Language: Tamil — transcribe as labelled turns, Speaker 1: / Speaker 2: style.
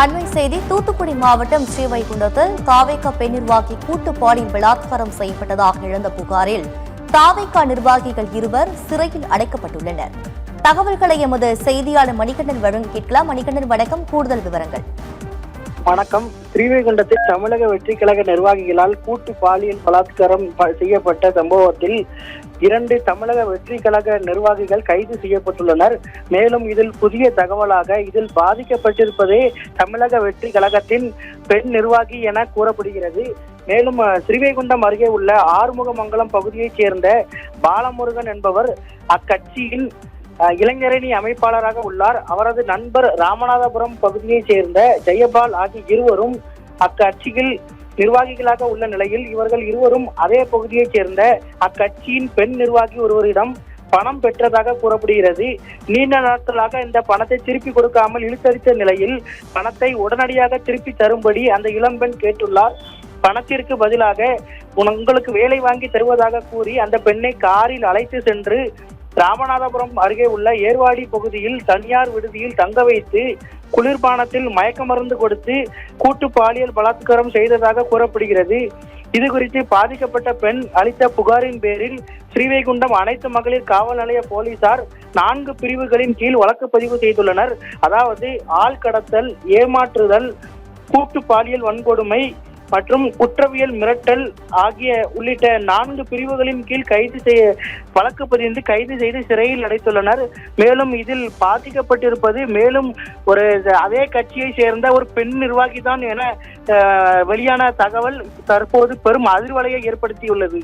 Speaker 1: அண்மை செய்தி தூத்துக்குடி மாவட்டம் ஸ்ரீவைகுண்டத்தில் தாவேகா பெண் நிர்வாகி கூட்டு பாலியல் பலாத்காரம் செய்யப்பட்டதாக எழுந்த புகாரில் தாவேகா நிர்வாகிகள் இருவர் சிறையில் அடைக்கப்பட்டுள்ளனர். தகவல்களை எமது செய்தியாளர் மணிகண்டன் வழங்க கேட்கலாம். மணிகண்டன் வணக்கம், கூடுதல் விவரங்கள்.
Speaker 2: வணக்கம். ஸ்ரீவைகுண்டத்தில் தமிழக வெற்றி கழக நிர்வாகிகளால் கூட்டு பாலியல் பலாத்காரம் செய்யப்பட்ட சம்பவத்தில் 2 தமிழக வெற்றி கழக நிர்வாகிகள் கைது செய்யப்பட்டுள்ளனர். மேலும் இதில் புதிய தகவலாக இதில் பாதிக்கப்பட்டிருப்பதே தமிழக வெற்றி கழகத்தின் பெண் நிர்வாகி என கூறப்படுகிறது. மேலும் ஸ்ரீவைகுண்டம் அருகே உள்ள ஆறுமுகமங்கலம் பகுதியைச் சேர்ந்த பாலமுருகன் என்பவர் அக்கட்சியின் இளைஞரணி அமைப்பாளராக உள்ளார். அவரது நண்பர் ராமநாதபுரம் பகுதியைச் சேர்ந்த ஜெயபால் ஆகிய இருவரும் அக்கட்சியில் நிர்வாகிகளாக உள்ள நிலையில் இவர்கள் இருவரும் அதே பகுதியைச் சேர்ந்த அக்கட்சியின் பெண் நிர்வாகி ஒருவரிடம் பணம் பெற்றதாக கூறப்படுகிறது. நீண்ட நாட்களாக இந்த பணத்தை திருப்பி கொடுக்காமல் இழுத்தடித்த நிலையில் பணத்தை உடனடியாக திருப்பி தரும்படி அந்த இளம்பெண் கேட்டுள்ளார். பணத்திற்கு பதிலாக உங்களுக்கு வேலை வாங்கி தருவதாக கூறி அந்த பெண்ணை காரில் அழைத்து சென்று ராமநாதபுரம் அருகே உள்ள ஏர்வாடி பகுதியில் தனியார் விடுதியில் தங்க வைத்து குளிர்பானத்தில் மயக்க மருந்து கொடுத்து கூட்டு பாலியல் பலாத்காரம் செய்ததாக கூறப்படுகிறது. இது குறித்து பாதிக்கப்பட்ட பெண் அளித்த புகாரின் பேரில் ஸ்ரீவைகுண்டம் அனைத்து மகளிர் காவல் நிலைய போலீசார் 4 பிரிவுகளின் கீழ் வழக்கு பதிவு செய்துள்ளனர். அதாவது ஆள் கடத்தல், ஏமாற்றுதல், கூட்டு பாலியல் வன்கொடுமை மற்றும் குற்றவியல் மிரட்டல் ஆகிய உள்ளிட்ட 4 பிரிவுகளின் கீழ் வழக்கு பதிந்து கைது செய்து சிறையில் அடைத்துள்ளனர். மேலும் இதில் பாதிக்கப்பட்டிருப்பது மேலும் அதே கட்சியை சேர்ந்த ஒரு பெண் நிர்வாகி தான் என வெளியான தகவல் தற்போது பெரும் அதிர்வலையை ஏற்படுத்தியுள்ளது.